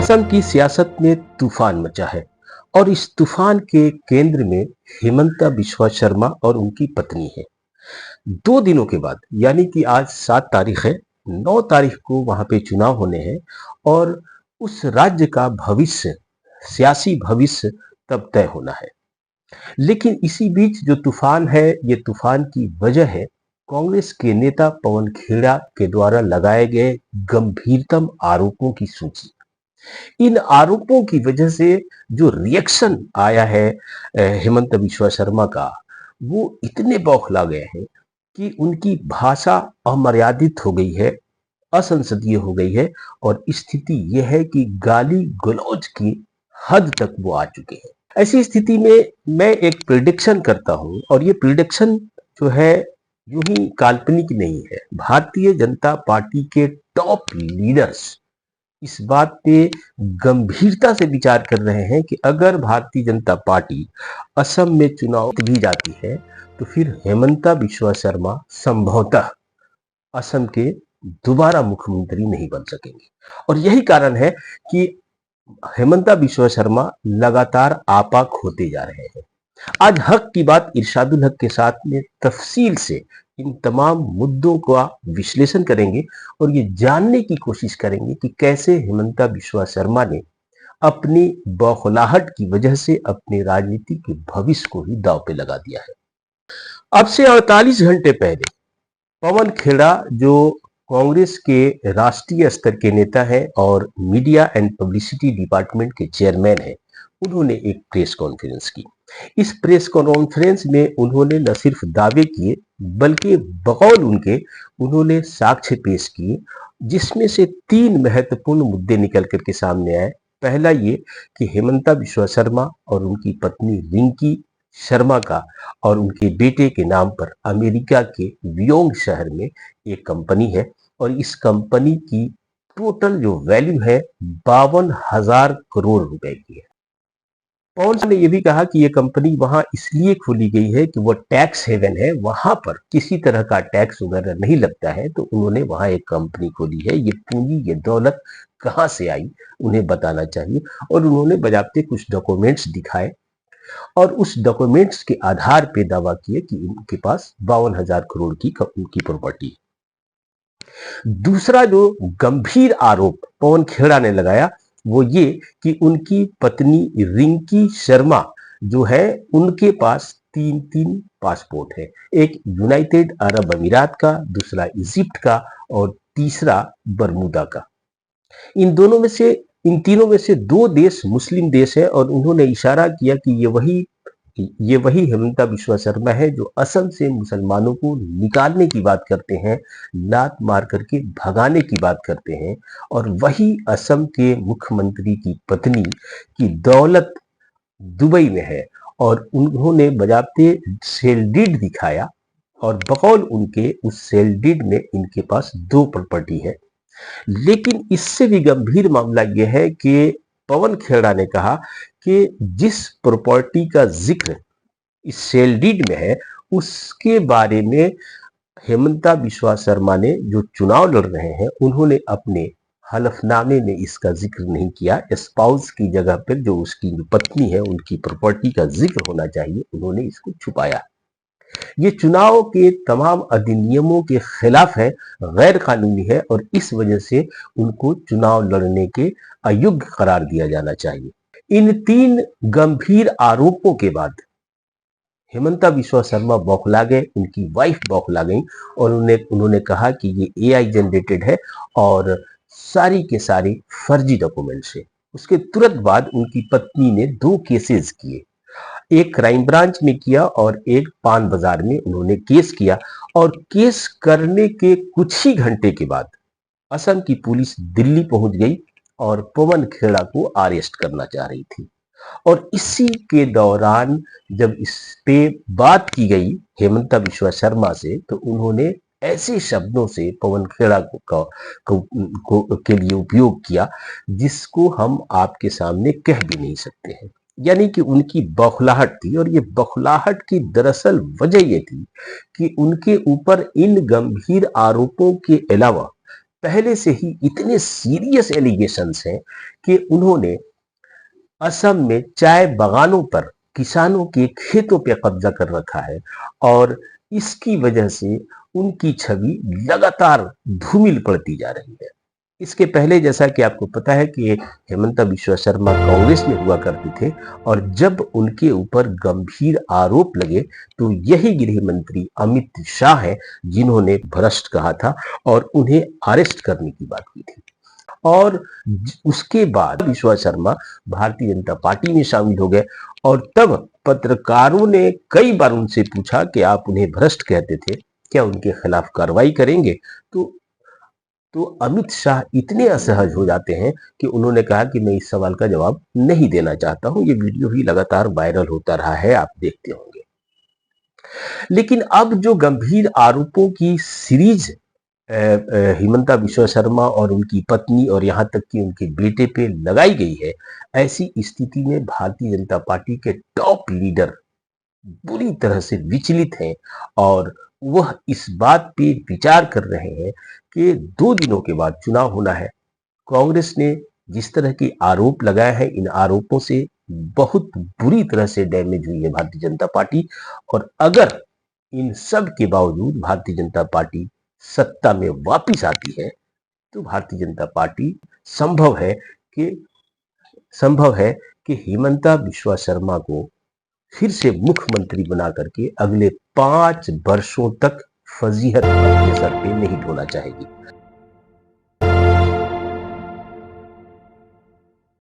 असम की सियासत में तूफान मचा है और इस तूफान के केंद्र में हिमंता बिस्वा शर्मा और उनकी पत्नी है। 2 दिनों के बाद यानी कि आज 7 तारीख है, 9 तारीख को वहां पे चुनाव होने हैं और उस राज्य का भविष्य, सियासी भविष्य तब तय होना है। लेकिन इसी बीच जो तूफान है, ये तूफान की वजह है कांग्रेस के नेता पवन खेड़ा के द्वारा लगाए गए गंभीरतम आरोपों की सूची। इन आरोपों की वजह से जो रिएक्शन आया है हेमंत बिस्वा शर्मा का, वो इतने बौखला गए हैं कि उनकी भाषा अमर्यादित हो गई है, असंसदीय हो गई है और स्थिति यह है कि गाली गलौज की हद तक वो आ चुके हैं। ऐसी स्थिति में मैं एक प्रिडिक्शन करता हूं और ये प्रिडिक्शन जो है यूं ही काल्पनिक नहीं है। भारतीय जनता पार्टी के टॉप लीडर्स इस बात पे गंभीरता से विचार कर रहे हैं कि अगर भारतीय जनता पार्टी असम में चुनाव भी जाती है तो फिर हेमंता बिस्वा शर्मा संभवतः असम के दोबारा मुख्यमंत्री नहीं बन सकेंगे। और यही कारण है कि हेमंता बिस्वा शर्मा लगातार आपाक होते जा रहे हैं। आज हक की बात इरशादुल हक के साथ में तफसील से इन तमाम मुद्दों का विश्लेषण करेंगे और ये जानने की कोशिश करेंगे कि कैसे हेमंता बिस्वा शर्मा ने अपनी बौखलाहट की वजह से अपने राजनीतिक भविष्य को ही दांव पे लगा दिया है। अब से 48 घंटे पहले पवन खेड़ा, जो कांग्रेस के राष्ट्रीय स्तर के नेता हैं और मीडिया एंड पब्लिसिटी डिपार्टमेंट के चेयरमैन हैं, उन्होंने एक प्रेस कॉन्फ्रेंस की। इस प्रेस कॉन्फ्रेंस में उन्होंने न सिर्फ दावे किए बल्कि बकौल उनके उन्होंने साक्ष्य पेश किए, जिसमें से 3 महत्वपूर्ण मुद्दे निकल करके सामने आए। पहला ये कि हेमंता बिस्वा शर्मा और उनकी पत्नी रिंकी शर्मा का और उनके बेटे के नाम पर अमेरिका के वियोंग शहर में एक कंपनी है और इस कंपनी की टोटल जो वैल्यू है 52,000 करोड़ रुपए की है। पवन ने यह भी कहा कि यह कंपनी वहां इसलिए खोली गई है कि वो टैक्स हेवन है, वहां पर किसी तरह का टैक्स वगैरह नहीं लगता है, तो उन्होंने वहां एक कंपनी खोली है। ये पूंजी, ये दौलत कहां से आई उन्हें बताना चाहिए और उन्होंने बजाते कुछ डॉक्यूमेंट्स दिखाए और उस डॉक्यूमेंट्स के आधार पे दावा किए कि उनके पास 52,000 करोड़ की उनकी प्रॉपर्टी। दूसरा जो गंभीर आरोप पवन खेड़ा ने लगाया वो ये कि उनकी पत्नी रिंकी शर्मा जो है, उनके पास 3 पासपोर्ट है। एक यूनाइटेड अरब अमीरात का, दूसरा इजिप्ट का और तीसरा बरमूदा का। इन दोनों में से इन तीनों में से 2 देश मुस्लिम देश है और उन्होंने इशारा किया कि ये वही हेमंता बिस्वा शर्मा है जो असम से मुसलमानों को निकालने की बात करते हैं, लात मार करके भगाने की बात करते हैं और वही असम के मुख्यमंत्री की पत्नी की दौलत दुबई में है और उन्होंने बजाते सेल डीड दिखाया और बकौल उनके उस सेल डीड में इनके पास 2 प्रॉपर्टी है। लेकिन इससे भी गंभीर मामला यह है कि पवन खेड़ा ने कहा कि जिस प्रॉपर्टी का जिक्र इस सेल डीड में है उसके बारे में हेमंता बिस्वा शर्मा ने, जो चुनाव लड़ रहे हैं, उन्होंने अपने हलफनामे में इसका जिक्र नहीं किया। स्पाउस की जगह पर जो उसकी जो पत्नी है उनकी प्रॉपर्टी का जिक्र होना चाहिए, उन्होंने इसको छुपाया। ये चुनाव के तमाम अधिनियमों के खिलाफ है, गैर कानूनी है और इस वजह से उनको चुनाव लड़ने के अयोग्य करार दिया जाना चाहिए। इन 3 गंभीर आरोपों के बाद हेमंता बिस्वा शर्मा बौखला गए, उनकी वाइफ बौखला गई और उन्होंने कहा कि ये एआई जनरेटेड है और सारी के सारी फर्जी डॉक्यूमेंट्स है। उसके तुरंत बाद उनकी पत्नी ने 2 केसेस किए, एक क्राइम ब्रांच में किया और एक पान बाजार में उन्होंने केस किया और केस करने के कुछ ही घंटे के बाद असम की पुलिस दिल्ली पहुंच गई और पवन खेड़ा को अरेस्ट करना चाह रही थी। और इसी के दौरान जब इस पे बात की गई हेमंता बिस्वा शर्मा से, तो उन्होंने ऐसे शब्दों से पवन खेड़ा के लिए उपयोग किया जिसको हम आपके सामने कह भी नहीं सकते हैं। यानी कि उनकी बौखलाहट थी और ये बौखलाहट की दरअसल वजह ये थी कि उनके ऊपर इन गंभीर आरोपों के अलावा पहले से ही इतने सीरियस एलिगेशंस हैं कि उन्होंने असम में चाय बागानों पर किसानों के खेतों पे कब्जा कर रखा है और इसकी वजह से उनकी छवि लगातार धूमिल पड़ती जा रही है। इसके पहले जैसा कि आपको पता है कि हेमंता बिश्वा शर्मा कांग्रेस में हुआ करते थे और जब उनके ऊपर गंभीर आरोप लगे तो यही गृह मंत्री अमित शाह है जिन्होंने भ्रष्ट कहा था और उन्हें अरेस्ट करने की बात की थी। और उसके बाद विश्वा शर्मा भारतीय जनता पार्टी में शामिल हो गए और तब पत्रकारों ने कई बार उनसे पूछा कि आप उन्हें भ्रष्ट कहते थे, क्या उनके खिलाफ कार्रवाई करेंगे? तो तो अमित शाह इतने असहज हो जाते हैं कि उन्होंने कहा कि मैं इस सवाल का जवाब नहीं देना चाहता हूं। ये वीडियो भी लगातार वायरल होता रहा है, आप देखते होंगे। लेकिन अब जो गंभीर आरोपों की सीरीज हिमंता बिश्वा शर्मा और उनकी पत्नी और यहां तक कि उनके बेटे पे लगाई गई है, ऐसी स्थिति में भारतीय जनता पार्टी के टॉप लीडर बुरी तरह से विचलित हैं और वह इस बात पे विचार कर रहे हैं कि 2 दिनों के बाद चुनाव होना है। कांग्रेस ने जिस तरह के आरोप लगाए हैं, इन आरोपों से बहुत बुरी तरह से डैमेज हुई है भारतीय जनता पार्टी। और अगर इन सब के बावजूद भारतीय जनता पार्टी सत्ता में वापिस आती है तो भारतीय जनता पार्टी संभव है कि संभव है कि हिमंता बिश्वा शर्मा को फिर से मुख्यमंत्री बना करके अगले 5 वर्षों तक फजीहत अपने सर पे नहीं ढोना चाहेगी।